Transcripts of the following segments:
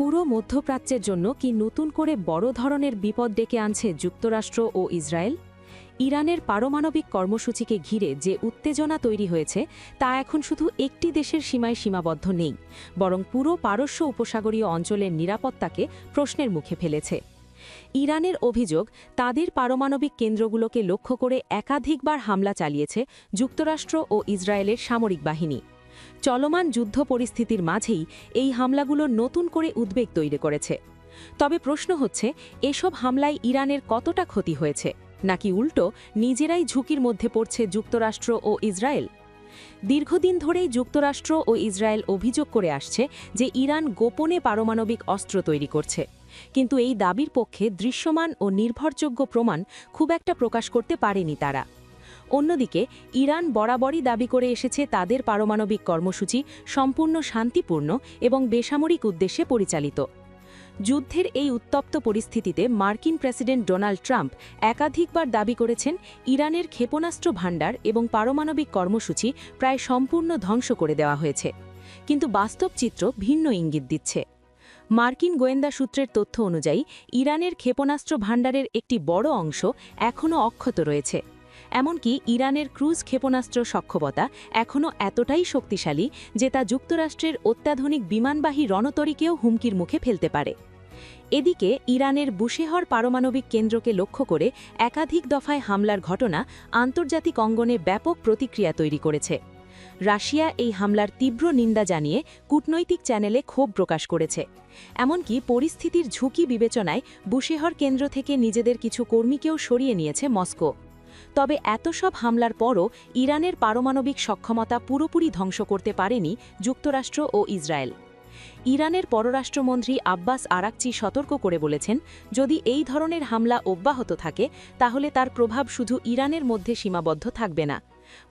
পুরো মধ্যপ্রাচ্যের জন্য কি নতুন করে বড় ধরনের বিপদ ডেকে আনছে যুক্তরাষ্ট্র ও ইসরায়েল? ইরানের পারমাণবিক কর্মসূচিকে ঘিরে যে উত্তেজনা তৈরি হয়েছে তা এখন শুধু একটি দেশের সীমায় সীমাবদ্ধ নেই, বরং পুরো পারস্য উপসাগরীয় অঞ্চলের নিরাপত্তাকে প্রশ্নের মুখে ফেলেছে। ইরানের অভিযোগ, তাদের পারমাণবিক কেন্দ্রগুলোকে লক্ষ্য করে একাধিকবার হামলা চালিয়েছে যুক্তরাষ্ট্র ও ইসরায়েলের সামরিক বাহিনী। চলমান যুদ্ধ পরিস্থিতির মাঝেই এই হামলাগুলো নতুন করে উদ্বেগ তৈরি করেছে। তবে প্রশ্ন হচ্ছে, এসব হামলায় ইরানের কতটা ক্ষতি হয়েছে, নাকি উল্টো নিজেরাই ঝুঁকির মধ্যে পড়ছে যুক্তরাষ্ট্র ও ইসরায়েল? দীর্ঘদিন ধরেই যুক্তরাষ্ট্র ও ইসরায়েল অভিযোগ করে আসছে যে ইরান গোপনে পারমাণবিক অস্ত্র তৈরি করছে, কিন্তু এই দাবির পক্ষে দৃশ্যমান ও নির্ভরযোগ্য প্রমাণ খুব একটা প্রকাশ করতে পারেনি তারা। অন্যদিকে ইরান বরাবরই দাবি করে এসেছে তাদের পারমাণবিক কর্মসূচি সম্পূর্ণ শান্তিপূর্ণ এবং বেসামরিক উদ্দেশ্যে পরিচালিত। যুদ্ধের এই উত্তপ্ত পরিস্থিতিতে মার্কিন প্রেসিডেন্ট ডোনাল্ড ট্রাম্প একাধিকবার দাবি করেছেন ইরানের ক্ষেপণাস্ত্র ভাণ্ডার এবং পারমাণবিক কর্মসূচি প্রায় সম্পূর্ণ ধ্বংস করে দেওয়া হয়েছে, কিন্তু বাস্তব চিত্র ভিন্ন ইঙ্গিত দিচ্ছে। মার্কিন গোয়েন্দা সূত্রের তথ্য অনুযায়ী ইরানের ক্ষেপণাস্ত্র ভাণ্ডারের একটি বড় অংশ এখনও অক্ষত রয়েছে। এমনকি ইরানের ক্রুজ ক্ষেপণাস্ত্র সক্ষমতা এখনও এতটাই শক্তিশালী যে তা যুক্তরাষ্ট্রের অত্যাধুনিক বিমানবাহী রণতরীকেও হুমকির মুখে ফেলতে পারে। এদিকে ইরানের বুশেহর পারমাণবিক কেন্দ্রকে লক্ষ্য করে একাধিক দফায় হামলার ঘটনা আন্তর্জাতিক অঙ্গনে ব্যাপক প্রতিক্রিয়া তৈরি করেছে। রাশিয়া এই হামলার তীব্র নিন্দা জানিয়ে কূটনৈতিক চ্যানেলে ক্ষোভ প্রকাশ করেছে। এমনকি পরিস্থিতির ঝুঁকি বিবেচনায় বুশেহর কেন্দ্র থেকে নিজেদের কিছু কর্মীকেও সরিয়ে নিয়েছে মস্কো। তবে এত সব হামলার পরও ইরানের পারমাণবিক সক্ষমতা পুরোপুরি ধ্বংস করতে পারেনি যুক্তরাষ্ট্র ও ইসরায়েল। ইরানের পররাষ্ট্রমন্ত্রী আব্বাস আরাকচি সতর্ক করে বলেছেন, যদি এই ধরনের হামলা অব্যাহত থাকে তাহলে তার প্রভাব শুধু ইরানের মধ্যে সীমাবদ্ধ থাকবে না,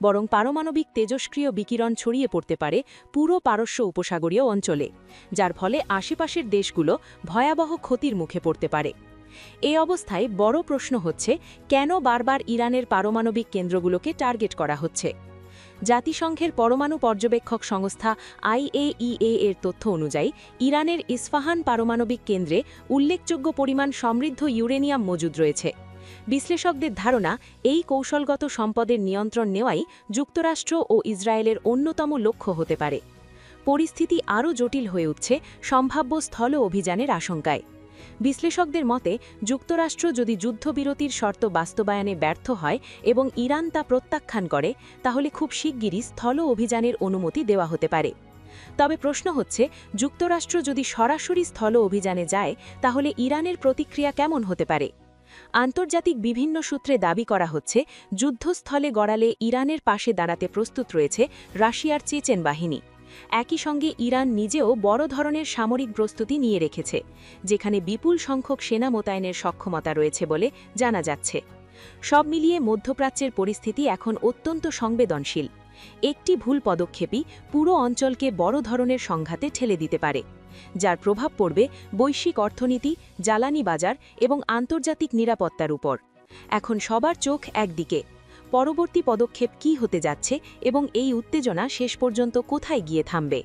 বরং পারমাণবিক তেজস্ক্রিয় বিকিরণ ছড়িয়ে পড়তে পারে পুরো পারস্য উপসাগরীয় অঞ্চলে, যার ফলে আশেপাশের দেশগুলো ভয়াবহ ক্ষতির মুখে পড়তে পারে। এই অবস্থায় বড় প্রশ্ন হচ্ছে, কেন বারবার ইরানের পারমাণবিক কেন্দ্রগুলোকে টার্গেট করা হচ্ছে? জাতিসংঘের পরমাণু পর্যবেক্ষক সংস্থা IAEA এর তথ্য অনুযায়ী ইরানের ইস্ফাহান পারমাণবিক কেন্দ্রে উল্লেখযোগ্য পরিমাণ সমৃদ্ধ ইউরেনিয়াম মজুদ রয়েছে। বিশ্লেষকদের ধারণা, এই কৌশলগত সম্পদের নিয়ন্ত্রণ নেওয়াই যুক্তরাষ্ট্র ও ইসরায়েলের অন্যতম লক্ষ্য হতে পারে। পরিস্থিতি আরও জটিল হয়ে উঠছে সম্ভাব্য স্থল অভিযানের আশঙ্কায়। বিশ্লেষকদের মতে, যুক্তরাষ্ট্র যদি যুদ্ধবিরতির শর্ত বাস্তবায়নে ব্যর্থ হয় এবং ইরান তা প্রত্যাখ্যান করে, তাহলে খুব শিগগিরই স্থল অভিযানের অনুমতি দেওয়া হতে পারে। তবে প্রশ্ন হচ্ছে, যুক্তরাষ্ট্র যদি সরাসরি স্থল অভিযানে যায় তাহলে ইরানের প্রতিক্রিয়া কেমন হতে পারে? আন্তর্জাতিক বিভিন্ন সূত্রে দাবি করা হচ্ছে, যুদ্ধস্থলে গড়ালে ইরানের পাশে দাঁড়াতে প্রস্তুত রয়েছে রাশিয়ার চেচেন বাহিনী। একই সঙ্গে ইরান নিজেও বড় ধরনের সামরিক প্রস্তুতি নিয়ে রেখেছে, যেখানে বিপুল সংখ্যক সেনা মোতায়েনের সক্ষমতা রয়েছে বলে জানা যাচ্ছে। সব মিলিয়ে মধ্যপ্রাচ্যের পরিস্থিতি এখন অত্যন্ত সংবেদনশীল। একটি ভুল পদক্ষেপই পুরো অঞ্চলকে বড় ধরনের সংঘাতে ঠেলে দিতে পারে, যার প্রভাব পড়বে বৈশ্বিক অর্থনীতি, জ্বালানি বাজার এবং আন্তর্জাতিক নিরাপত্তার উপর। এখন সবার চোখ একদিকে, পরবর্তী পদক্ষেপ কী হতে যাচ্ছে এবং এই উত্তেজনা শেষ পর্যন্ত কোথায় গিয়ে থামবে।